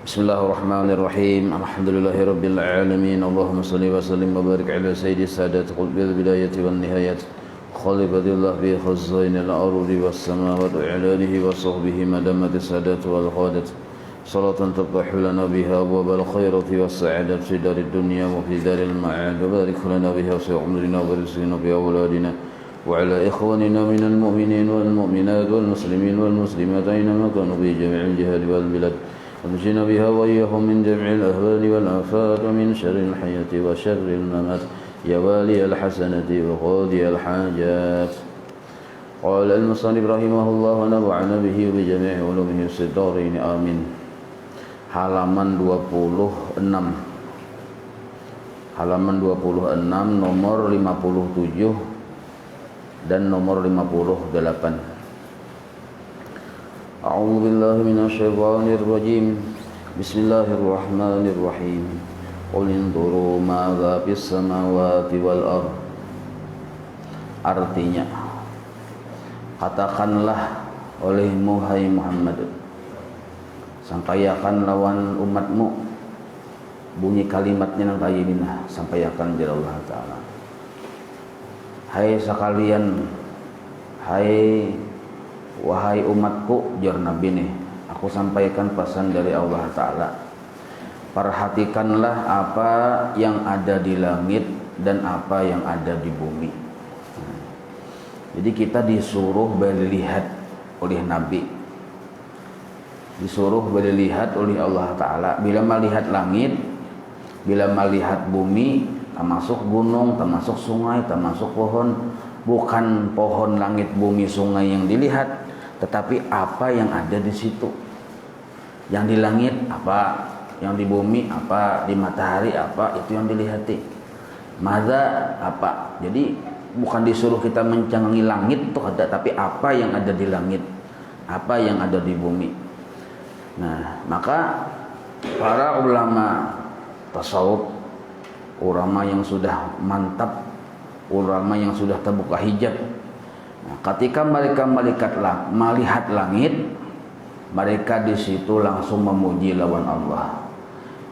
Bismillahirrahmanirrahim. Alhamdulillahirabbil alamin. Allahumma shalli wa sallim wa barik ala sayyidis sadat qul bil bidayati wan nihayat. Khalifadillah bi khazainil ardi was samawati wa alihi wa sahbihi madamatis sadat wal qadat. Salatan taftahu lana biha abwabal khairati was sa'adat fi darid dunya wa fi daril ma'ad. Wa barik lana biha fi umrina wa rizqina bi awladina wa ala ikhwanina minal mu'minin wal mu'minat wal muslimin wal muslimat aynama kanu bi jami'il jihad wal bilad. ونجنا بها وإياهم من جميع الأهوال والآفات ومن شر الحياة وشر الممات يا والي الحسنة وقاضي الحاجات. قال المصنف رحمه الله ونفعنا به وبجميع علومه في الدارين آمين. Halaman 26 nomor 57 dan nomor 58. A'udzu billahi minasyaitonir rajim. Bismillahirrahmanirrahim. Qul induru madza fis samawati wal ardh. Artinya, katakanlah olehmu hai Muhammad, sampaikan lawan umatmu bunyi kalimatnya nang kayinina, sampaikan dari Allah Ta'ala. Hai sekalian, wahai umatku, jar Nabi nih, aku sampaikan pesan dari Allah Ta'ala. Perhatikanlah apa yang ada di langit dan apa yang ada di bumi. Jadi kita disuruh melihat oleh Nabi, disuruh melihat oleh Allah Ta'ala. Bila melihat langit, bila melihat bumi, termasuk gunung, termasuk sungai, termasuk pohon. Bukan pohon, langit, bumi, sungai yang dilihat, tetapi apa yang ada di situ. Yang di langit apa, yang di bumi apa, di matahari apa, itu yang dilihati. Madza apa. Jadi bukan disuruh kita mencangangi langit tuh ada, tapi apa yang ada di langit, apa yang ada di bumi. Nah, maka para ulama tasawuf, ulama yang sudah mantap, ulama yang sudah terbuka hijab, nah, ketika mereka melihat langit, mereka di situ langsung memuji lawan Allah.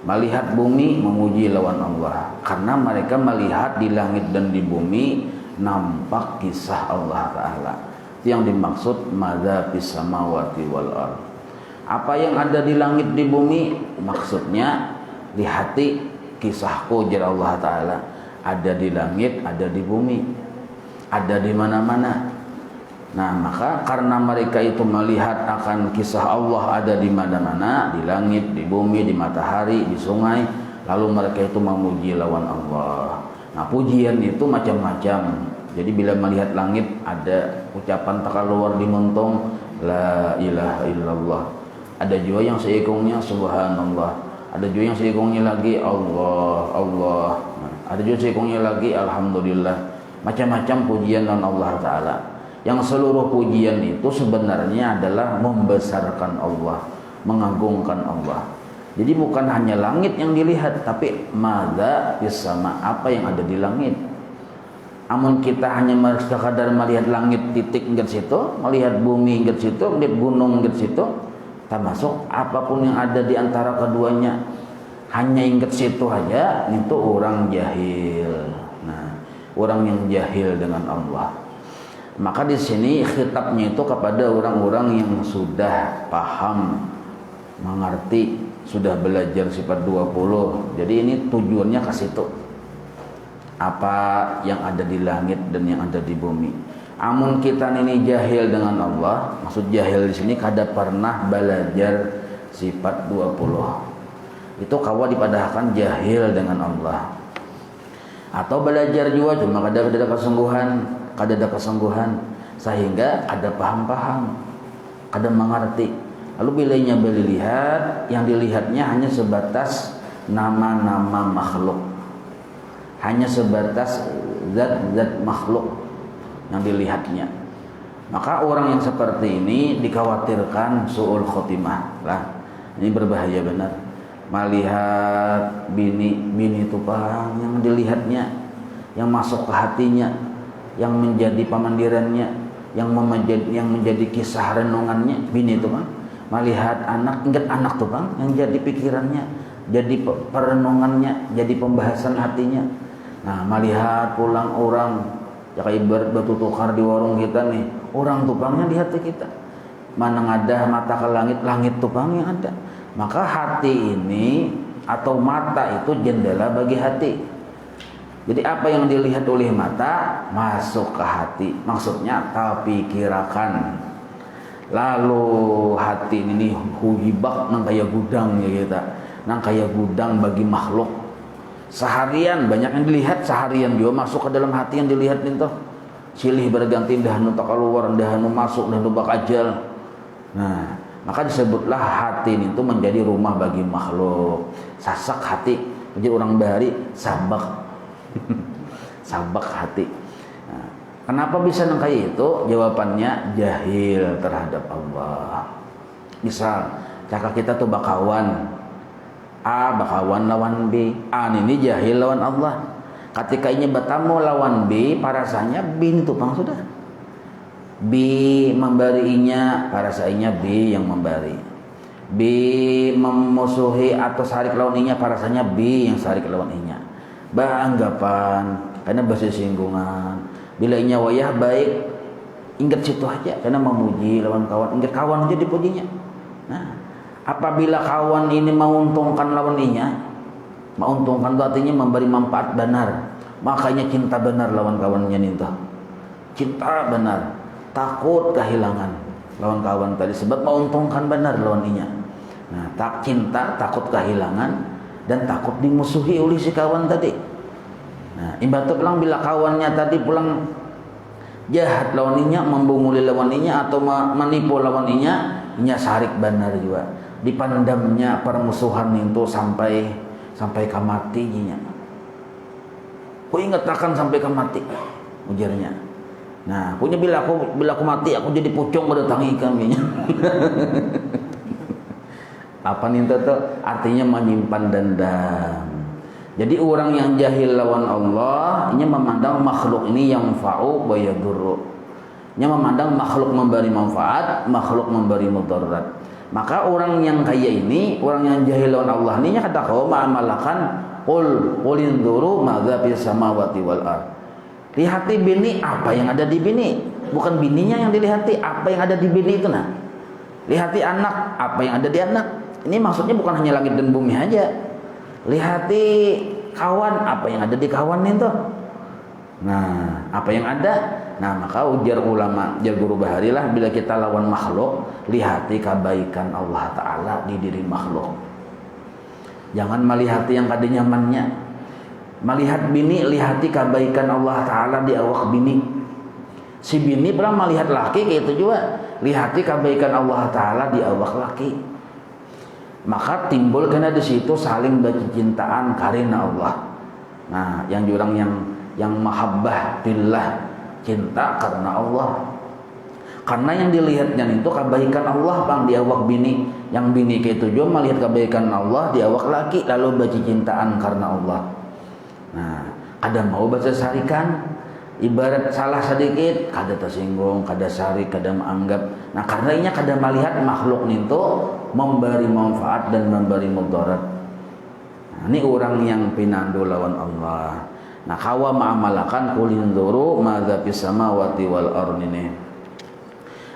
Melihat bumi, memuji lawan Allah, karena mereka melihat di langit dan di bumi nampak kisah Allah Ta'ala. Itu yang dimaksud madza fis samawati wal ardh. Apa yang ada di langit di bumi, maksudnya lihati kisahku, jar Allah Ta'ala. Ada di langit, ada di bumi, ada di mana-mana. Nah, maka karena mereka itu melihat akan kisah Allah ada di mana-mana, di langit, di bumi, di matahari, di sungai, lalu mereka itu memuji lawan Allah. Nah, pujian itu macam-macam. Jadi bila melihat langit, ada ucapan takaluar di muntung, la ilaha illallah. Ada juga yang seikungnya subhanallah. Ada juga yang seikungnya lagi Allah, Allah. Ada juga seikungnya lagi alhamdulillah. Macam-macam pujian dan Allah Ta'ala. Yang seluruh pujian itu sebenarnya adalah membesarkan Allah, mengagungkan Allah. Jadi bukan hanya langit yang dilihat, tapi madza fis sama, apa yang ada di langit. Amun kita hanya sekadar melihat langit titik nggak situ, melihat bumi nggak situ, melihat gunung nggak situ, termasuk apapun yang ada di antara keduanya, hanya ingat situ aja, itu orang jahil. Nah, orang yang jahil dengan Allah. Maka di sini khitabnya itu kepada orang-orang yang sudah paham, mengerti, sudah belajar sifat 20. Jadi ini tujuannya ke situ. Apa yang ada di langit dan yang ada di bumi. Amun kita ini jahil dengan Allah, maksud jahil di sini kada pernah belajar sifat 20. Itu kawa dipadahkan jahil dengan Allah. Atau belajar juga cuma kada ada kesungguhan sehingga ada paham-paham, kada mengerti. Lalu bilanya lihat, yang dilihatnya hanya sebatas nama-nama makhluk, hanya sebatas zat-zat makhluk yang dilihatnya. Maka orang yang seperti ini dikhawatirkan su'ul khotimah lah. Ini berbahaya benar. Melihat bini itu paham yang dilihatnya, yang masuk ke hatinya, yang menjadi pemandirannya, yang menjadi kisah renungannya, bini itu kan melihat anak, ingat anak tuh Bang, yang jadi pikirannya, jadi perenungannya, jadi pembahasan hatinya. Nah, melihat pulang orang, ya kayak ibarat batu tukar di warung kita nih, orang tukangnya di hati kita. Mana ada mata ke langit, langit tukang yang ada. Maka hati ini atau mata itu jendela bagi hati. Jadi apa yang dilihat oleh mata masuk ke hati, maksudnya terpikirkan. Lalu hati ini hujibak nang kayak gudang ya kita, nang kayak gudang bagi makhluk. Seharian banyak yang dilihat, seharian juga masuk ke dalam hati yang dilihat itu. Silih berganti dahanu tak keluar, dahanu masuk, dahanu bakajal. Nah, maka disebutlah hati itu menjadi rumah bagi makhluk. Sasak hati, menjadi orang bahari sabak. Sabak hati. Nah, kenapa bisa nang kayak itu? Jawabannya jahil terhadap Allah. Misal, cakap kita tuh bakawan, A bakawan lawan B, A ini jahil lawan Allah. Ketika ini bertemu lawan B, parasanya B itu Bang sudah. B memberinya, parasanya B yang memberi. B memusuhi atau sarik lawan inya, parasanya B yang sarik lawan inya. Anggapan karena bersinggungan. Bila inya wayah baik, ingat situ aja karena memuji lawan kawan, ingat kawan aja dipujinya. Nah, apabila kawan ini menguntungkan lawan inya, menguntungkan itu artinya memberi manfaat benar, makanya cinta benar lawan kawannya itu. Cinta benar, takut kehilangan lawan kawan tadi sebab menguntungkan benar lawan inya. Nah, tak cinta, takut kehilangan dan takut dimusuhi oleh si kawan tadi. Nah, ibarat pulang bila kawannya tadi pulang jahat lawan inya, membunguli lawan inya atau menipu lawan inya sarik benar juga. Dipandamnya permusuhan itu sampai ke matinya. Ku ingat akan sampai ke mati ujarnya. Nah, punya bila aku mati aku jadi pucung pada tangi kaminya. Apa nih itu? Artinya menyimpan dendam. Jadi orang yang jahil lawan Allah, ini memandang makhluk ini yang fa'u wa yadurru. Ini memandang makhluk memberi manfaat, makhluk memberi mudarat. Maka orang yang kaya ini, orang yang jahil lawan Allah ini kata kau ma'amalakan qul induru madza fis samawati wal ard. Lihati bini apa yang ada di bini, bukan bininya yang dilihati, apa yang ada di bini itu nah. Lihati anak, apa yang ada di anak. Ini maksudnya bukan hanya langit dan bumi aja. Lihati kawan, apa yang ada di kawan itu. Nah, apa yang ada? Nah, maka ujar ulama, ujar guru bahari lah, bila kita lawan makhluk, lihati kebaikan Allah Ta'ala di diri makhluk. Jangan melihati yang kada nyamannya. Melihat bini, lihati kebaikan Allah Ta'ala di awak bini. Si bini pernah melihat laki kayak itu juga, lihati kebaikan Allah Ta'ala di awak laki. Maka timbul karena di situ saling bercintaan karena Allah. Nah, yang jurang yang mahabbah billah, cinta karena Allah. Karena yang dilihatnya itu kebaikan Allah Bang di awak bini. Yang bini kayak itu juga melihat kebaikan Allah di awak laki, lalu bercintaan karena Allah. Nah, ada mau baca sarikan, ibarat salah sedikit, kada tersinggung, kada sarik, kada menganggap. Nah, karenanya kada melihat makhluk itu memberi manfaat dan memberi mudarat. Nah, ini orang yang pinandu lawan Allah. Nah, kawa ma'amalakan kulinduru madza fis samawati wal ard ini.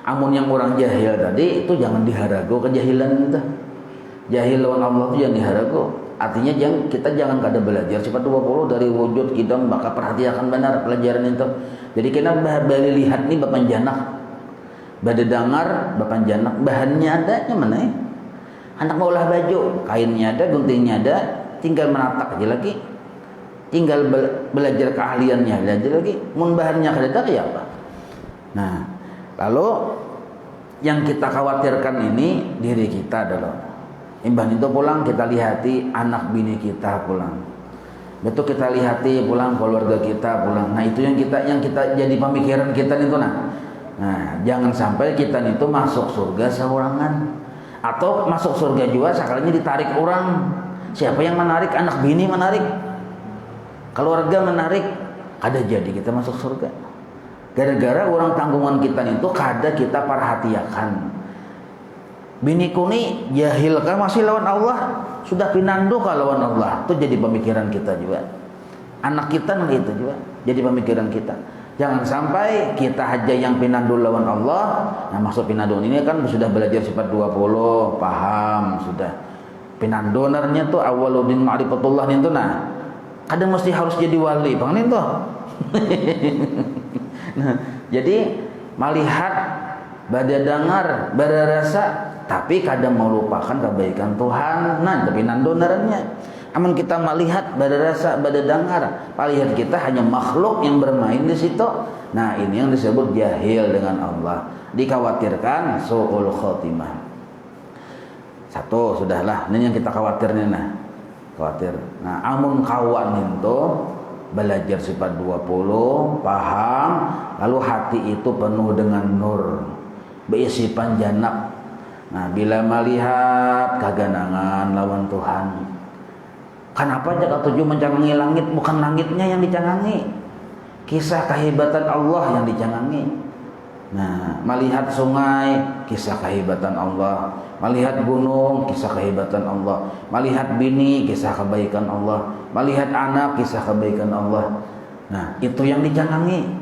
Amun yang orang jahil tadi itu jangan diharago kejahilan itu. Jahil lawan Allah itu jangan diharago. Artinya kita jangan kada belajar sifat 20 dari wujud kidam, maka perhatikan benar pelajaran itu. Jadi kita balik lihat nih bapak janak, bade dengar bapak janak, bahannya ada mana ya? Anak mau olah baju, kainnya ada, guntingnya ada, tinggal menatak aja lagi, tinggal belajar keahliannya belajar lagi. Mun bahannya kada ada ya apa? Nah, lalu yang kita khawatirkan ini diri kita adalah imbang itu pulang kita lihati anak bini kita pulang. Betul kita lihati pulang keluarga kita pulang. Nah, itu yang kita jadi pemikiran kita itu nah. Nah, jangan sampai kita itu masuk surga seorangan atau masuk surga juga sekalinya ditarik orang. Siapa yang menarik? Anak bini menarik. Keluarga menarik. Kada jadi kita masuk surga. Gara-gara orang tanggungan kita itu kada kita perhatikan. Bini kuni jahil kan masih lawan Allah, sudah pinando ka lawan Allah. Itu jadi pemikiran kita juga. Anak kita gitu juga jadi pemikiran kita. Jangan sampai kita aja yang pinando lawan Allah. Nah, maksud pinando ini kan sudah belajar sifat 20, paham sudah. Pinando narnya tuh awaludin ma'rifatullah nih tuh, nah kadang mesti harus jadi wali bang nih tuh. Nah, jadi melihat, bada dengar, bada rasa, tapi kadang melupakan kebaikan Tuhan. Nah, tapi nandonarannya. Aman kita melihat, bada rasa, bada dengar, melihat kita hanya makhluk yang bermain di situ. Nah, ini yang disebut jahil dengan Allah. Dikhawatirkan su'ul khotimah. Satu sudahlah, ini yang kita khawatir nih, nah. Khawatir. Nah, amun kawan itu belajar sifat 20, paham, lalu hati itu penuh dengan nur, berisi panjanab. Nah, bila melihat kaganangan lawan Tuhan, kenapa jaga tujuh mencangangi langit? Bukan langitnya yang dicangangi, kisah kehebatan Allah yang dicangangi. Nah, melihat sungai, kisah kehebatan Allah. Melihat gunung, kisah kehebatan Allah. Melihat bini, kisah kebaikan Allah. Melihat anak, kisah kebaikan Allah. Nah, itu yang dicanangi.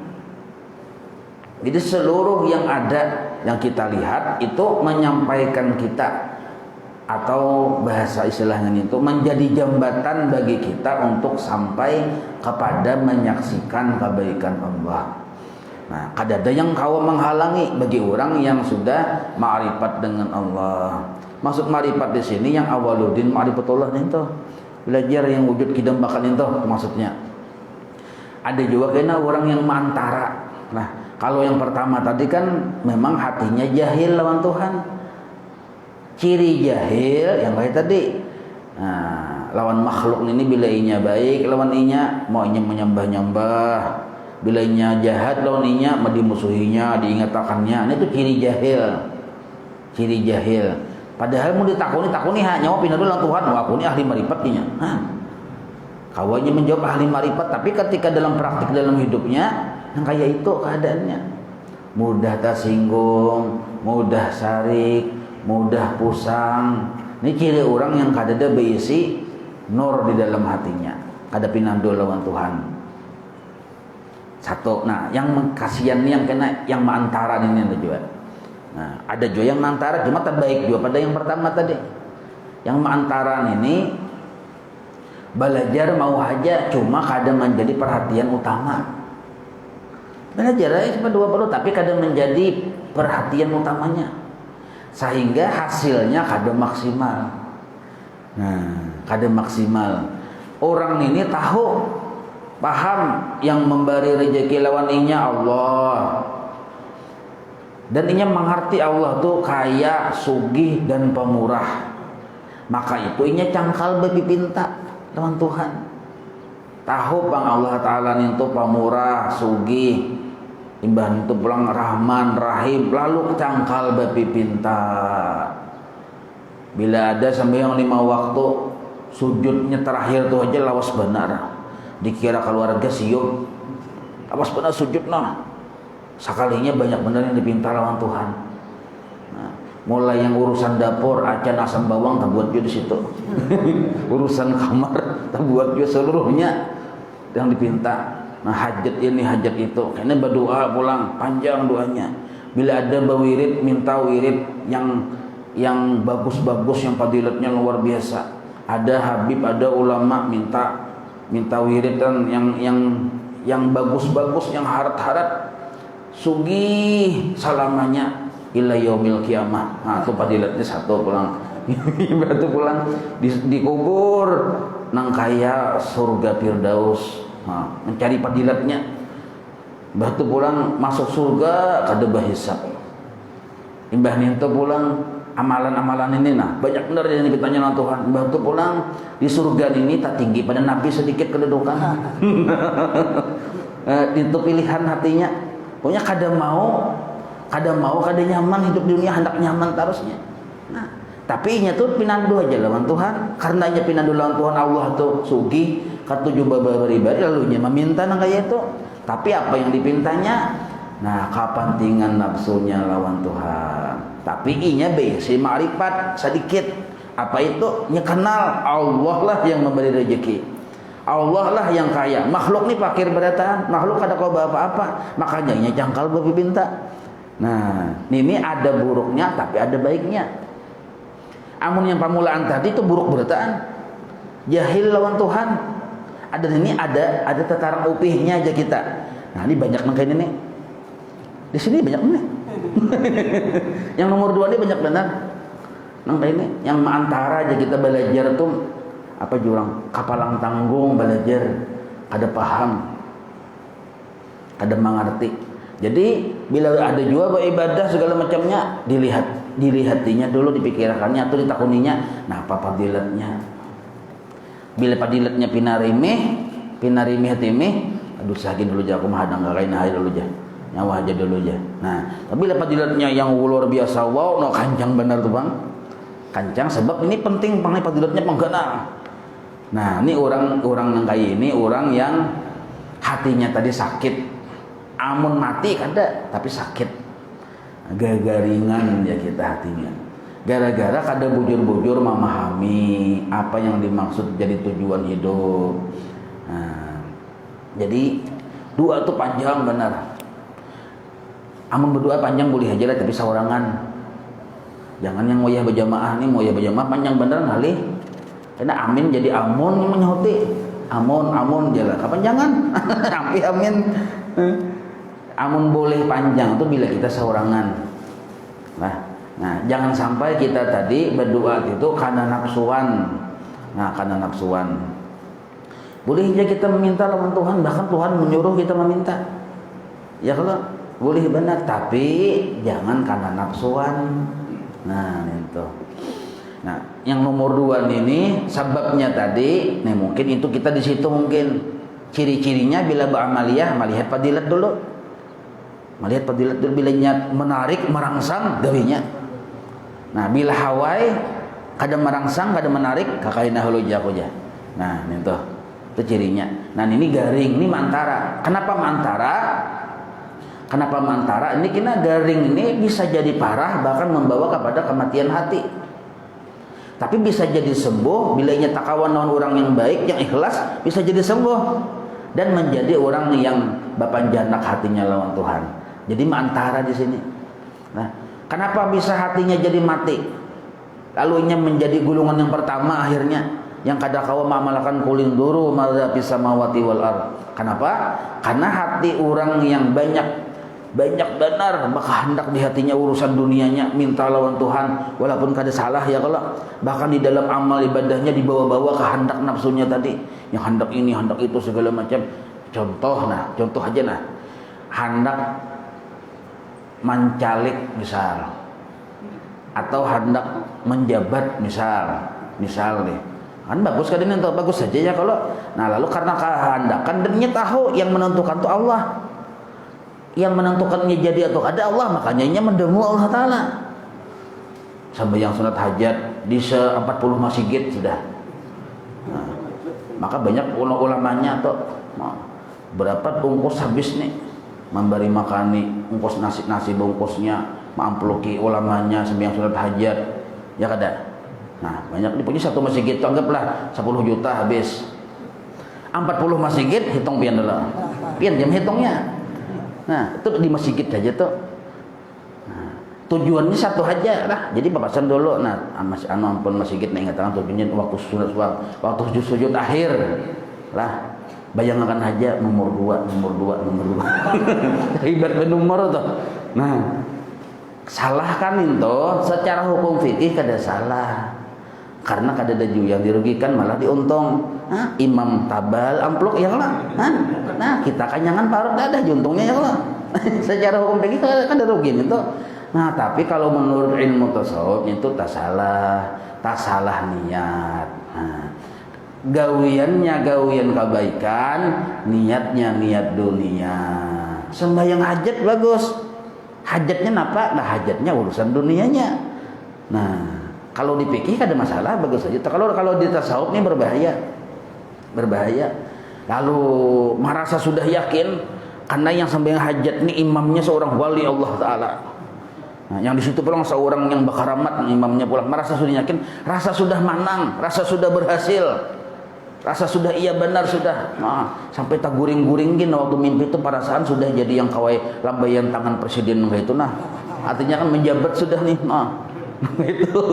Jadi seluruh yang ada, yang kita lihat itu menyampaikan kita, atau bahasa istilahnya itu menjadi jembatan bagi kita untuk sampai kepada menyaksikan kebaikan Allah. Nah, kadada yang kau menghalangi bagi orang yang sudah ma'rifat dengan Allah. Maksud ma'rifat di sini yang awaludin ma'rifatullah itu. Belajar yang wujud kidam bakal itu maksudnya. Ada juga kena orang yang mantara. Nah, kalau yang pertama tadi kan memang hatinya jahil lawan Tuhan. Ciri jahil yang baik tadi. Nah, lawan makhluk ini bila inya baik, lawan inya mau inya menyembah-nyembah. Bila inya jahat lawan inya dimusuhinya, diingatakannya. Ini tuh ciri jahil. Ciri jahil. Padahal mau ditakuni hak nyawa pindah dulu Tuhan. Wah, aku ini ahli marifat nya. Kawannya menjawab ahli marifat, tapi ketika dalam praktik dalam hidupnya yang kayak itu keadaannya. Mudah tersinggung, mudah sarik, mudah pusang. Ini ciri orang yang kadada berisi nur di dalam hatinya. Kada pinando lawan Tuhan. Satu, nah yang kasihan yang kena yang mantara ini ada juga. Nah, ada juga yang mantara cuma terbaik juga pada yang pertama tadi. Yang mantara ini belajar mau aja cuma kadang menjadi perhatian utama. Belajar aja cuma 20 tapi kadang menjadi perhatian utamanya. Sehingga hasilnya kadang maksimal. Nah, kadang maksimal. Orang ini tahu, paham yang memberi rezeki lawan inya Allah, dan inya mengerti Allah tuh kaya, sugih dan pemurah. Maka itu inya cangkal berpipinta lawan Tuhan. Tahu bang Allah Ta'ala itu pemurah, sugih, imbah itu pulang Rahman, Rahim, lalu cangkal berpipinta. Bila ada sampai yang 5 waktu sujudnya terakhir tuh aja lawas benar. Dikira keluarga siup awas benar sujud nah sekalinya banyak benar yang dipinta lawan Tuhan. Nah, mulai yang urusan dapur acan asam bawang tak buat juga di situ. Urusan kamar tak buat juga seluruhnya yang dipinta. Nah, hajat ini hajat itu karena berdoa pulang panjang doanya. Bila ada bawirid minta wirid yang bagus-bagus, yang fadilatnya luar biasa. Ada habib, ada ulama minta wiridan yang bagus-bagus, yang harat-harat, sugih salamanya ila yaumil kiamah. Nah, itu fadilatnya satu pulang. Berarti pulang dikubur nang kaya surga Firdaus. Nah, mencari fadilatnya. Berarti pulang masuk surga kada bahisab. Imbah itu pulang amalan-amalan ini nah banyak benar yang ditanya oleh Tuhan. Bantu pulang di surga ini tak tinggi pada Nabi sedikit kedudukan. Itu pilihan hatinya. Pokoknya kada mau kada nyaman hidup di dunia, hendak nyaman terusnya. Nah, tapi inya tuh pinandu aja lawan Tuhan. Karena inya pinandu lawan Tuhan, Allah tuh sugih katujuh beribadah lalu inya meminta nang kayak itu. Tapi apa yang dipintanya? Nah, kapantingan nafsunya lawan Tuhan. tapi inya besi ma'rifat sedikit. Apa itu? Nya kenal Allah lah yang memberi rezeki, Allah lah yang kaya. Makhluk nih fakir berataan, makhluk kada kau apa-apa, makanya nya jangkal babi binta. Nah ini ada buruknya tapi ada baiknya. Amun yang pamulaan tadi itu buruk berataan, jahil lawan Tuhan. Ada ini ada tataran upihnya aja kita. Nah ini banyak nangkain ini. Di sini banyak nih. Yang nomor 2 ini banyak benar. Nangkain ini. Yang antara aja kita belajar tuh apa jurang kapalang tanggung belajar, kada paham, kada mengerti. Jadi bila ada juga beribadah segala macamnya dilihatinya dulu, dipikirkannya atau ditakuninya. Nah apa fadilatnya? Bila fadilatnya pinarimih timih, aduh sakin dulu jah aku mahadang gakain hari dulu jah, nyawa aja dulu jah. Nah tapi bila fadilatnya yang luar biasa, wow, no kancang benar tuh bang, kancang sebab ini penting pangai fadilatnya penggenang. Nah ini orang yang kayak ini orang yang hatinya tadi sakit, amun mati kada tapi sakit, gagaringan ya kita hatinya, gara-gara kada bujur-bujur memahami apa yang dimaksud jadi tujuan hidup. Nah, jadi doa itu panjang benar, amun berdoa panjang boleh aja lah tapi sawarangan, jangan yang moyah berjamaah nih, moyah berjamaah panjang bener ngalih. Karena amin jadi amun menyahuti amun jalan kapan jangan sampai amin. Amun boleh panjang tuh bila kita seorangan. Nah jangan sampai kita tadi berdoa itu karena nafsuan. Nah karena nafsuan boleh aja kita meminta lawan Tuhan, bahkan Tuhan menyuruh kita meminta ya kalau boleh benar, tapi jangan karena nafsuan. Nah itu. Nah, yang nomor 2 ini sebabnya tadi, nih mungkin itu kita di situ mungkin ciri-cirinya bila beramaliyah melihat fadilat dulu. Melihat fadilat dulu, bila niat menarik, merangsang gawinya. Nah, bila hawai kada merangsang, kada menarik, kakaina hulu jago aja. Nah, itu cirinya. Nah, ini garing, ini mantara. Kenapa mantara? Kenapa mantara? Ini kena garing ini bisa jadi parah, bahkan membawa kepada kematian hati. Tapi bisa jadi sembuh bila ia takawan lawan orang yang baik, yang ikhlas, bisa jadi sembuh dan menjadi orang yang bapanjanak hatinya lawan Tuhan. Jadi antara di sini. Nah, kenapa bisa hatinya jadi mati? Lalu ia menjadi gulungan yang pertama akhirnya yang kada kawa mamalakan kuling duru madza fis samawati wal ard. Kenapa? Karena hati orang yang banyak benar maka hendak di hatinya urusan dunianya, minta lawan Tuhan walaupun kada salah ya kalau bahkan di dalam amal ibadahnya dibawa-bawa ke hendak nafsunya tadi, yang hendak ini hendak itu segala macam. Contoh aja nah, hendak mencalik misal atau hendak menjabat misal deh, kan bagus kan ini, bagus saja ya kalau. Nah lalu karena kehendakan dan dia tahu yang menentukan itu Allah, yang menentukannya jadi atau ada Allah, makanya ia mendemu Allah Ta'ala. Sampai yang sunat hajat di 40 masjid sudah. Nah, maka banyak ulamanya atau berapa bungkus habis nih memberi makani bungkus nasi bungkusnya mampluki ulamanya sembahyang sunat hajat ya kada. Nah banyak dipuji satu masjid itu anggaplah 10 juta habis, 40 masjid hitung pian dulu, pian jam hitungnya. Nah itu di masjid saja tuh. Nah, tujuannya satu aja lah. Jadi papasan dulu. Nah ampun masjid nih ingatan tujuannya waktu sujud akhir lah. Bayangkan aja nomor 2 ribet nomor tuh. Nah salah kan itu secara hukum fikih kada salah, karena kada ada yang dirugikan malah diuntung. Nah, imam tabal ampluk ya lah. Nah kita kanyangan parut ada juntungnya ya lah. Secara hukum fikih kada rugi itu. Nah tapi kalau menurut ilmu tasawuf itu tak salah niat. Nah, gawiannya gawian kebaikan, niatnya niat dunia. Sembahyang hajat bagus, hajatnya apa? Nah hajatnya urusan dunianya. Nah kalau dipikir ada masalah, bagus saja. Kalau di tasawuf ini berbahaya. Lalu merasa sudah yakin karena yang sembahyang hajat ini imamnya seorang wali Allah Ta'ala. Nah, yang di situ pulang seorang yang berkaramat, imamnya pulang merasa sudah yakin, rasa sudah menang, rasa sudah berhasil, rasa sudah iya benar sudah. Nah, sampai tak guring-guringin waktu mimpi itu perasaan sudah jadi yang kawai lambaian tangan presiden kayak itu. Nah, artinya kan menjabat sudah nih. Nah, itu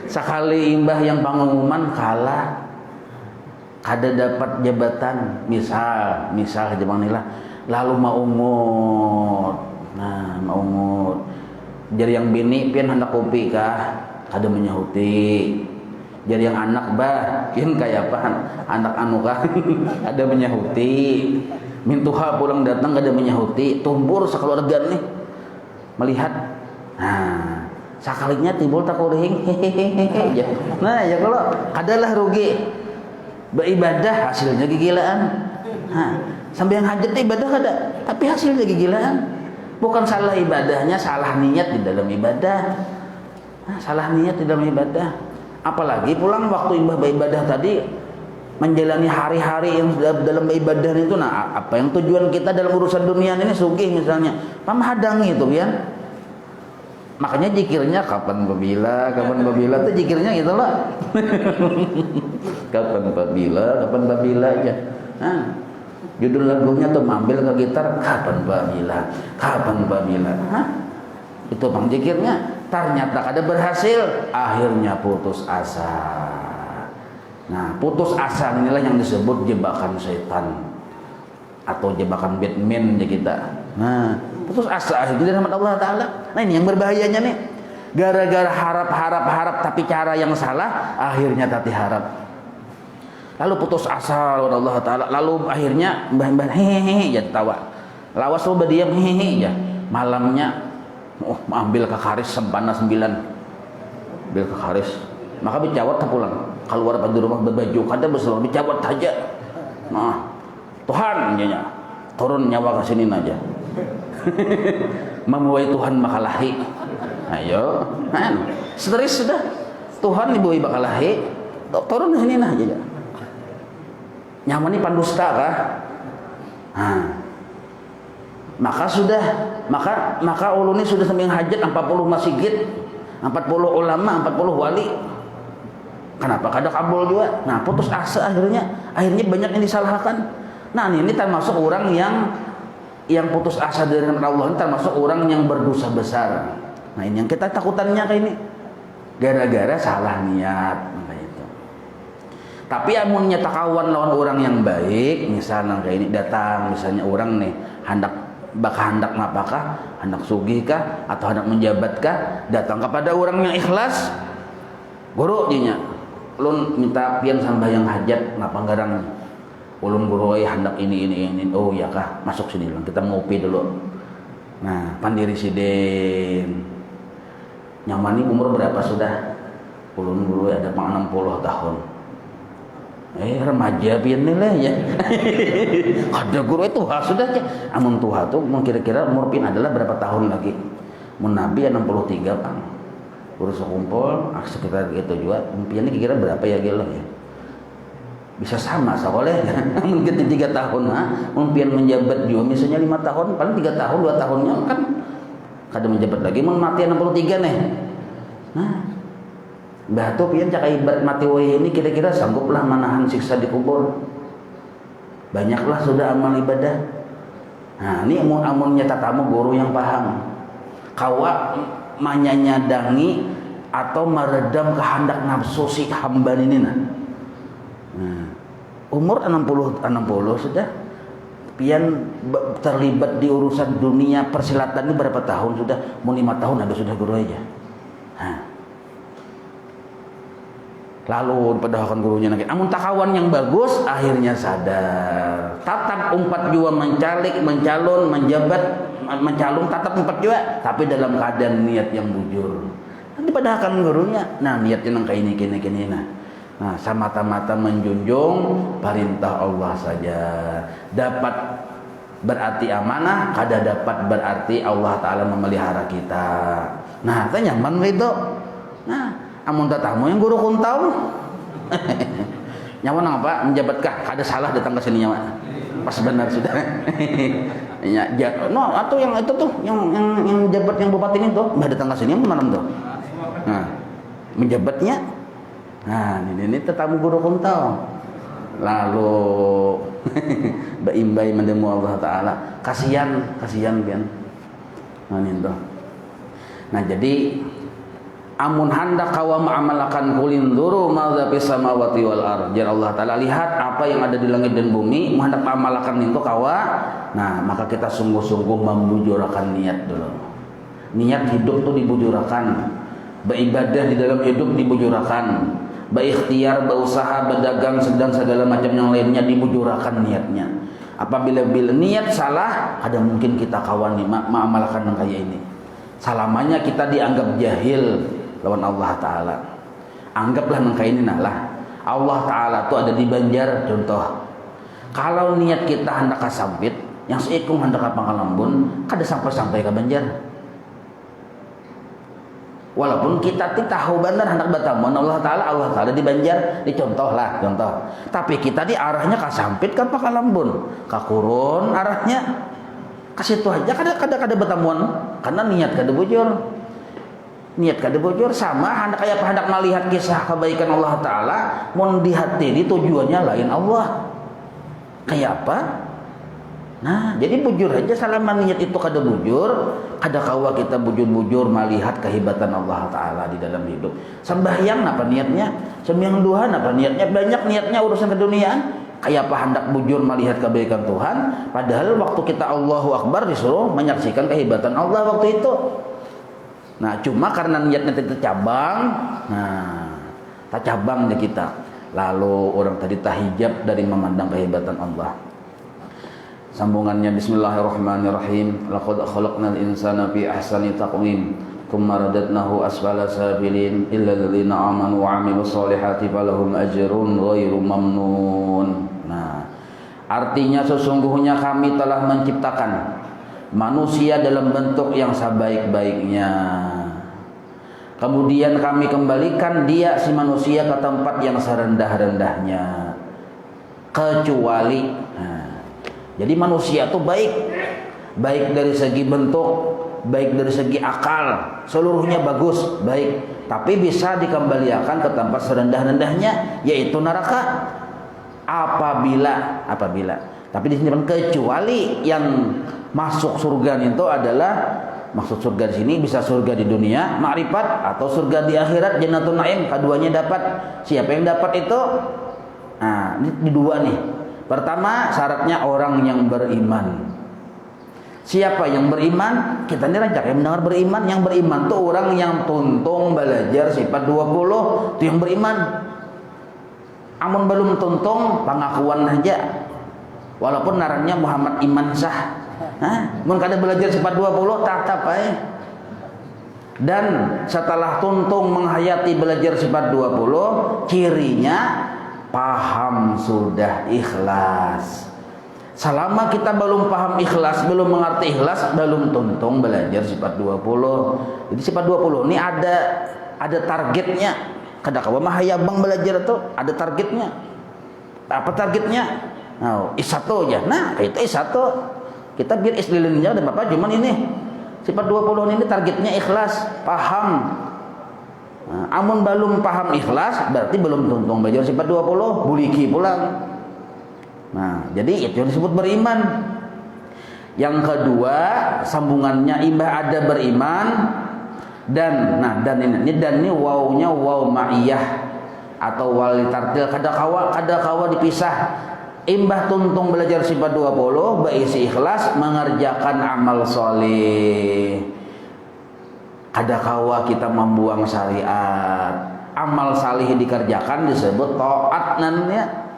sekali imbah yang pengumuman kalah, kada dapat jabatan, misal jemang lalu mau umut. Nah, mau umut. Jadi yang bini pian hendak kopi kah? Kada menyahuti. Jadi yang anak bah, pian kayak apa? Anak anu kah? Ada menyahuti. Mintuha pulang datang kada menyahuti. Tumbur sakeluarga nih melihat. Nah, sakalinya timbul tak kuring hehehe. Nah, ya kalau kadalah rugi. Beribadah hasilnya gigilaan. Nah, sambil hajat ibadah kada, tapi hasilnya gigilaan. Bukan salah ibadahnya, salah niat di dalam ibadah. Nah, salah niat di dalam ibadah. Apalagi pulang waktu ibadah tadi menjalani hari-hari yang dalam ibadah itu. Nah, apa yang tujuan kita dalam urusan dunia ini sugih misalnya, pamhadangi itu ya. Makanya zikirnya kapan babila itu zikirnya gitu loh. kapan babila aja. Nah, judul lagunya tuh ambil ke gitar kapan babila. Hah? Itu bang zikirnya. Ternyata kada berhasil, akhirnya putus asa. Nah, putus asa inilah yang disebut jebakan setan atau jebakan Batman ya kita. Nah, putus asa akhirnya dari rahmat Allah Ta'ala. Nah, ini yang berbahayanya nih. Gara-gara harap tapi cara yang salah, akhirnya tati harap. Lalu putus asa oleh Allah Ta'ala. Lalu akhirnya mbah-mbah hehehe ya tawa. Lawas lu berdiam hehehe ya. Malamnya ambil ke karis sempana 9. Ambil ke karis. Maka bicawat tak pulang. Keluar pada rumah berbaju kada besar bicawat aja. Nah, Tuhan nyanyi. Turun nyawa ke sini aja. Memuai Tuhan makalahi. Ayo, nah, stres sudah. Tuhan dibuai makalahi. Turun ke sini aja. Nyaman ini pandusta kah? Nah, maka ulun ini sudah sembahyang hajat 40 masjid, 40 ulama, 40 wali. Kenapa kada kabul juga? Nah, putus asa akhirnya banyak yang disalahkan. Nah, ini termasuk orang yang putus asa dari Allah, ini termasuk orang yang berdosa besar. Nah, ini yang kita takutannya kayak ini. Gara-gara salah niat kayak itu. Tapi amunnya takawan lawan orang yang baik, misalnya kayak ini datang misalnya orang nih hendak apakah hendak sugih kah atau hendak menjabat kah, datang kepada orang yang ikhlas. Guru jinya ulun minta pian sambayang hajat ngapa garang ulun guru hendak ini oh ya kah masuk sini lang kita ngopi dulu. Nah, pandiri sidin nyaman ini umur berapa sudah? Ulun guru ada 60 tahun. Remaja pian lah ya. Ada guru itu sudah aja. Amun tua tuh kira-kira umur pian adalah berapa tahun lagi? Mun Nabi 63 Bang. Guru sekumpul sekitar gitu juga. Pian ini kira berapa ya gelo ya? Bisa sama sekolah ya. Mungkin 3 tahun mun pian menjabat juga misalnya 5 tahun, paling 3 tahun 2 tahunnya kan kada menjabat lagi. Mun mati 63 nih. Nah, Mbah tuh pian cak ibarat mati wae ini kira-kira sangguplah menahan siksa di kubur. Banyaklah sudah amal ibadah. Nah, ini amunnya tatamu guru yang paham. Kawa menyanyadangi atau meredam kehendak nafsu si hamba ini nah. Umur 60 sudah. Pian terlibat di urusan dunia persilatan ini berapa tahun sudah? Mau 5 tahun ada sudah guru aja. Nah. Lalu padahal gurunya nangkit. Amun takawan yang bagus akhirnya sadar. Tatap umpat jua mencalik, mencalon, menjabat, mencalon tatap umpat jua, tapi dalam keadaan niat yang bujur. Nanti padahal gurunya, nah niatnya nang kayak ini nah. Nah, semata-mata menjunjung perintah Allah saja. Dapat berarti amanah, kada dapat berarti Allah Ta'ala memelihara kita. Nah, itu nyaman itu. Nah, amun tatamu yang guru kuntau nyaman apa menjabatkah kada salah datang ke sini nyaman Pas benar sudah. Ya, no, atau yang itu tuh, yang jabat yang bupati itu, mbah datang ke sini malam tuh. Nah, menjabatnya. Nah, ini tetamu guru kuntau. Lalu baimbai mendemu Allah Ta'ala. Kasihan kan. Nah, itu. Nah, jadi amun hendak kawa ma'amalakan kulinduru madza fis samawati wal ard. Jar Allah Taala, lihat apa yang ada di langit dan bumi, hendak amalakan itu kawa. Nah, maka kita sungguh-sungguh membujurakan niat dulu. Niat hidup tuh dibujurakan. Beribadah di dalam hidup dibujurakan. Berikhtiar, berusaha, berdagang, sedang segala macam yang lainnya dibujurakan niatnya. Apabila niat salah, ada mungkin kita kawan nih ma'amalakan yang kayak ini. Selamanya kita dianggap jahil lawan Allah Ta'ala. Anggaplah nangka ini lah. Allah Ta'ala itu ada di Banjar contoh. Kalau niat kita hendak kasampit, yang seikung hendak ka Pangalambun, kada sampai ke Banjar. Walaupun kita tahu benar hendak bertamuan Allah Ta'ala di Banjar, contoh. Tapi kita di arahnya kasampit ke Pangalambun, ka Kurun arahnya. Kasih itu aja kada bertamuan karena niat kada bujur sama hendak melihat kisah kebaikan Allah Ta'ala mun di hati ini tujuannya lain Allah kayak apa. Nah, jadi bujur aja selama niat itu kada bujur, kada kawa kita bujur melihat kehebatan Allah Ta'ala di dalam hidup. Sembahyang apa niatnya, sembahyang duha apa niatnya, banyak niatnya urusan keduniaan. Kayak apa hendak bujur melihat kebaikan Tuhan, padahal waktu kita Allahu Akbar disuruh menyaksikan kehebatan Allah waktu itu. Nah, cuma karena niatnya tidak tercabang, tak cabang deh kita. Lalu orang tadi tahijab dari memandang kehebatan Allah. Sambungannya Bismillahirrahmanirrahim. Laqad khalaqnal insana fi ahsani taqwim. Tsumma radadnahu asfala sabilin illa alladziina aamanu wa 'amilus shalihati falahum ajrun ghairu mamnun. Nah, artinya sesungguhnya kami telah menciptakan manusia dalam bentuk yang sebaik-baiknya. Kemudian kami kembalikan dia si manusia ke tempat yang serendah-rendahnya. Kecuali jadi manusia itu baik dari segi bentuk, baik dari segi akal, seluruhnya bagus, baik, tapi bisa dikembalikan ke tempat serendah-rendahnya, yaitu neraka. Apabila, tapi di sini kecuali yang masuk surga itu adalah maksud surga di sini bisa surga di dunia, ma'rifat, atau surga di akhirat, jannatul na'im. Keduanya dapat. Siapa yang dapat itu? Nah, ini dua nih. Pertama, syaratnya orang yang beriman. Siapa yang beriman? Kita ini rancak yang mendengar beriman. Yang beriman itu orang yang tuntung belajar sifat 20 itu yang beriman. Amun belum tuntung pengakuan aja. Walaupun narangnya Muhammad Iman Sah. Mun kada belajar sifat 20 tatap Dan setelah tuntung menghayati belajar sifat 20, cirinya paham sudah ikhlas. Selama kita belum paham ikhlas, belum mengerti ikhlas, belum tuntung belajar sifat 20. Jadi sifat 20 ini ada targetnya. Kada kawa mah hayabang belajar tuh ada targetnya. Apa targetnya? Nah, isatu aja. Nah, itu isatu. Kita biar islilinnya ada apa? Cuman ini sifat 20 ini targetnya ikhlas, paham. Nah, amun belum paham ikhlas berarti belum tuntung belajar sifat 20, buliki pulang. Nah, jadi itu yang disebut beriman. Yang kedua, sambungannya imbah ada beriman dan ini wawnya waw ma'iyah atau wali tartil kada kawa dipisah. Imbah tuntung belajar sifat 20 berisi ikhlas mengerjakan amal soleh. Kada kawa kita membuang syariat. Amal salih dikerjakan disebut taat namanya.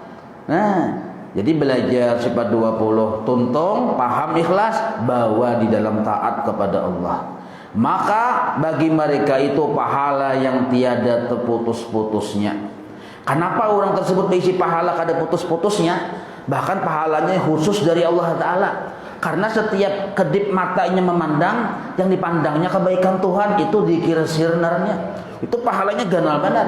Nah, jadi belajar sifat 20 tuntung, paham ikhlas, bawa di dalam taat kepada Allah. Maka bagi mereka itu pahala yang tiada terputus-putusnya. Kenapa orang tersebut berisi pahala kada putus-putusnya? Bahkan pahalanya khusus dari Allah Ta'ala. Karena setiap kedip matanya memandang, yang dipandangnya kebaikan Tuhan, itu dikira sirnarnya. Itu pahalanya ganal benar.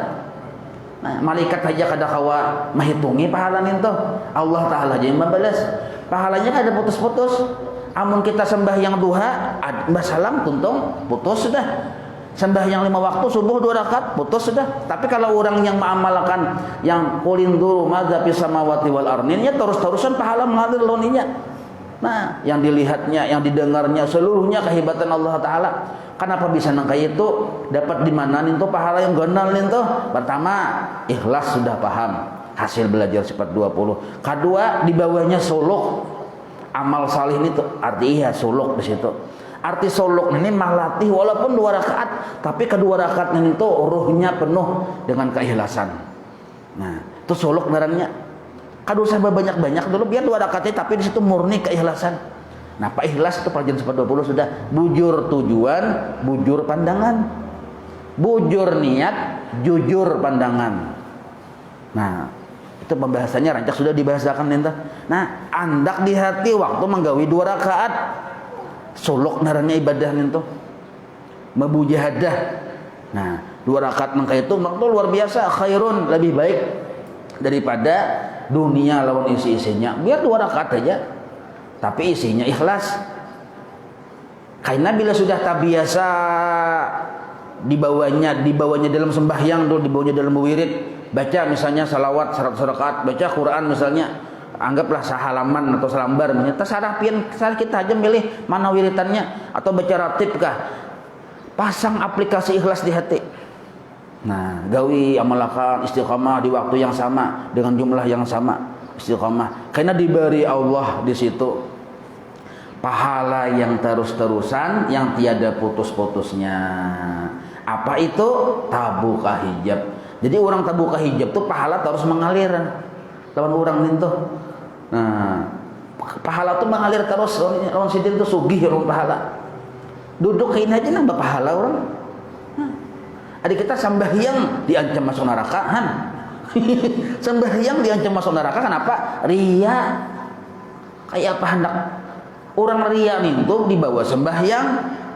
Nah, malaikat saja kada kawa menghitungi pahala itu. Allah Ta'ala aja yang membalas. pahalanya kan ada putus-putus. Amun kita sembahyang duha, mbah salam tuntung putus sudah. Sembahyang 5 waktu subuh 2 rakaat putus sudah. Tapi kalau orang yang mengamalkan yang qulin duru madza fis samawati wal ardinya terus-terusan pahala mengalir loninya. Nah, yang dilihatnya, yang didengarnya seluruhnya kehebatan Allah taala. Kenapa bisa nangka itu? Dapat dimananin tuh pahala yang gondalin tuh? Pertama, ikhlas sudah paham. Hasil belajar sifat 20. Kedua, di bawahnya suluk. Amal salih ini tuh artinya suluk di situ. Arti suluk ini mahlatih walaupun 2 rakaat, tapi kedua rakaat ini tuh ruhnya penuh dengan keikhlasan. Nah, itu suluk ngarannya. Kadu usah banyak-banyak dulu biar 2 rakaatnya tapi di situ murni keikhlasan. Nah, Pak ikhlas itu pelajaran sifat 20 sudah bujur tujuan, bujur pandangan. Bujur niat, jujur pandangan. Nah, itu pembahasannya rancak sudah dibahasakan ninta. Nah, andak di hati waktu menggawi 2 rakaat. Suluk naranya ibadah itu mabujahadah. Nah, 2 rakaat mangka itu luar biasa, khairun, lebih baik daripada dunia lawan isi-isinya. Biar 2 rakaat aja tapi isinya ikhlas. Karena bila sudah terbiasa dibawanya dalam sembahyang, dibawanya dalam wirid, baca misalnya salawat 100 rakaat, baca Quran misalnya, anggaplah sehalaman atau selambar, terserah kita aja milih mana wiritannya, atau baca ratib kah, pasang aplikasi ikhlas di hati. Nah, gawi amalkan istiqamah di waktu yang sama dengan jumlah yang sama, istiqamah karena diberi Allah di situ pahala yang terus-terusan, yang tiada putus-putusnya. Apa itu? Tabuka hijab. Jadi orang tabuka hijab tuh pahala terus mengalir lawan orang itu. Nah, pahala tuh mengalir terus lawan sidin tuh sugih orang pahala. Duduk kain aja nambah pahala orang. Adik kita sembahyang diancam masuk neraka, han. Sembahyang diancam masuk neraka kenapa? Ria. Kayak apa hendak orang ria nih tuh dibawa sembahyang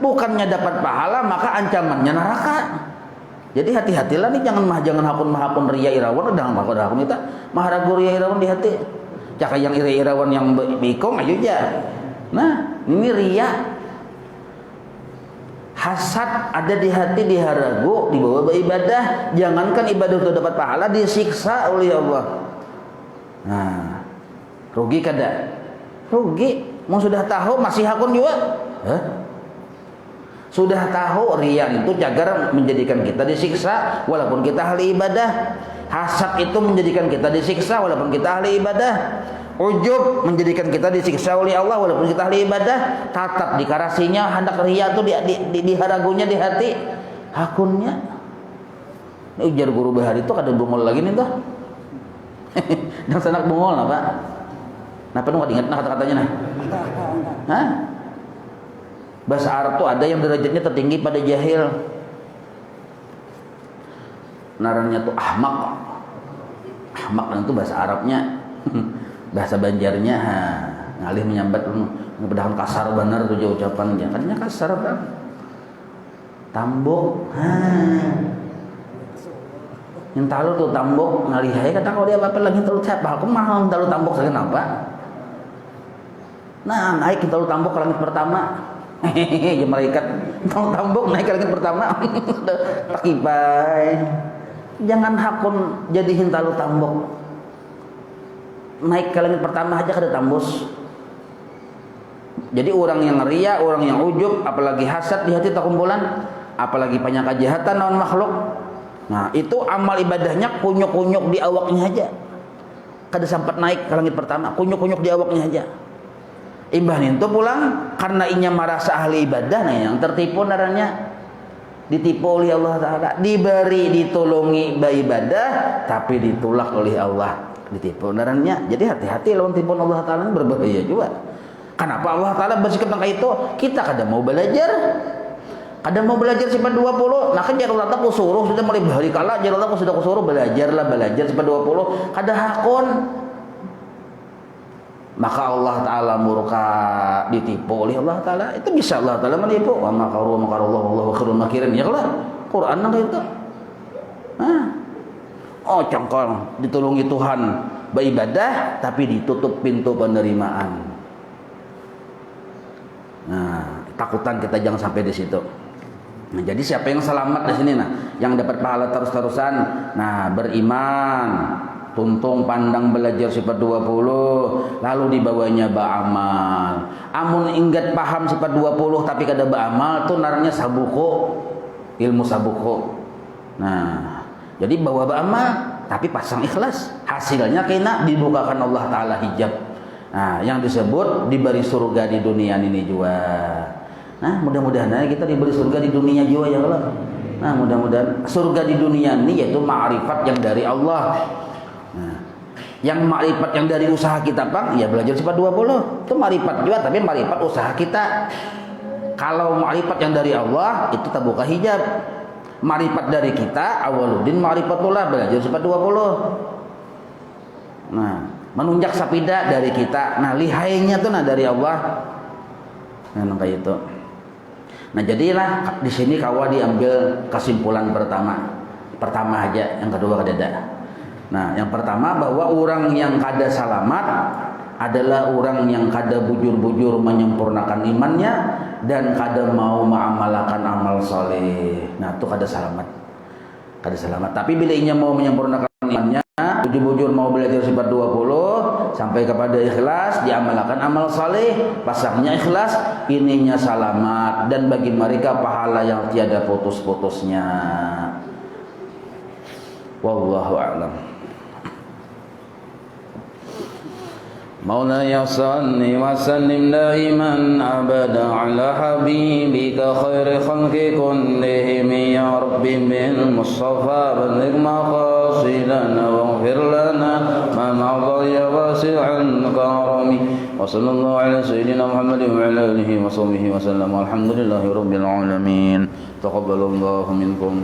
bukannya dapat pahala maka ancamannya neraka. Jadi hati-hatilah nih, jangan hakun ria irawan udah hakun kita maharagu ria irawan di hati. Caka yang irawan yang bikong aja aja. Nah, ini ria. Hasad ada di hati, diharagu, dibawa beribadah. Jangankan ibadah itu dapat pahala, disiksa oleh Allah. Nah, rugi kada? Rugi. Mau sudah tahu masih hakun juga? Hah? Sudah tahu ria itu cagar menjadikan kita disiksa walaupun kita ahli ibadah. Hasad itu menjadikan kita disiksa walaupun kita ahli ibadah. Ujub menjadikan kita disiksa oleh Allah walaupun kita ahli ibadah. Tatap dikarasinya hendak ria itu diharagunya di hati. Hakunnya. Ini ujar guru bahari itu kada bungol lagi nih tuh. Dan sanak bungol lah Pak. Kenapa lu gak diingat kata-katanya nah? Hah? Bahasa Arab tuh ada yang derajatnya tertinggi pada jahil. Naranya tuh ahmak. Ahmak itu bahasa Arabnya. Bahasa Banjarnya ngalih menyambat padahal kasar benar tuh ucapannya. Katanya kasar kan. Tambok. Yang tahu tuh tambok ngalih hai kata kalau dia apa lagi tahu siapa? Aku mahal tahu tambok saya kenapa? Nah, naik kita tambok ke langit pertama. Hehehe, ya malaikat tahu tambok naik ke langit pertama. Pakibai. Jangan hakun jadiin talu tambok. Naik ke langit pertama aja kada tambus. Jadi orang yang ria, orang yang ujub, apalagi hasad di hati takumpulan, apalagi banyak kejahatan lawan makhluk. Nah, itu amal ibadahnya kunyuk-kunyuk di awaknya aja. Kada sempat naik ke langit pertama, kunyuk-kunyuk di awaknya aja. Imbah itu pulang karena inya merasa ahli ibadah, nah yang tertipu naranya ditipu oleh Allah Ta'ala, diberi ditolongi beribadah tapi ditolak oleh Allah, ditipu naranya. Jadi hati-hati lawan tipuan Allah Ta'ala, berbahaya juga. Kenapa Allah Ta'ala bersikap tentang itu? Kita kadang mau belajar, kadang mau belajar sifat 20. Nah kan jarul Allah kusuruh sudah mulai hari kala jarul Allah sudah kusuruh belajar sifat 20. Kadang hakun, maka Allah Ta'ala murka, ditipu oleh Allah Ta'ala. Itu bisa Allah Ta'ala menipu. Wa makaru makarallahu wallahu khairul makirin. Ya lah Quran nang itu. Oh cangkol ditolongi Tuhan beribadah tapi ditutup pintu penerimaan. ketakutan kita jangan sampai di situ. Nah, jadi siapa yang selamat di sini yang dapat pahala terus-terusan, beriman, tuntung pandang belajar sifat 20, lalu dibawanya ba'amal. Amun ingat paham sifat 20 tapi kada ba'amal tuh naranya sabuku, ilmu sabuku. Nah, jadi bawa ba'amal tapi pasang ikhlas, hasilnya kena dibukakan Allah Ta'ala hijab. Nah, yang disebut diberi surga di dunia ini juga. Nah, mudah-mudahan kita diberi surga di dunia juga ya Allah. Nah, mudah-mudahan surga di dunia ini yaitu ma'rifat yang dari Allah. Nah, yang ma'rifat yang dari usaha kita ya belajar sifat 20 itu ma'rifat juga, tapi ma'rifat usaha kita. Kalau ma'rifat yang dari Allah itu terbuka hijab. Ma'rifat dari kita awaludin ma'rifatullah belajar sifat 20. Nah, menunjak sapida dari kita. Nah, lihainya tuh dari Allah. Nah, kayak itu. Nah, jadilah di sini kawa diambil kesimpulan pertama aja, yang kedua kada. Nah, yang pertama bahwa orang yang kada salamat adalah orang yang kada bujur-bujur menyempurnakan imannya dan kada mau mengamalkan amal soleh. Nah, itu kada selamat. Tapi bila ia mau menyempurnakan imannya, bujur-bujur mau belajar sifat 20 sampai kepada ikhlas, diamalkan amal saleh, pasangnya ikhlas, ininya selamat dan bagi mereka pahala yang tiada putus-putusnya. Wallahu a'lam. مولاي صل وسلم دائما أبدا على حبيبك خير خلق كلهم يا رب بالمصطفى بلغ مقاصدنا واغفر لنا ما مضى يا واسع الكرم وصلى الله على سيدنا محمد وعلى آله وصحبه وسلم والحمد لله رب العالمين تقبل الله منكم.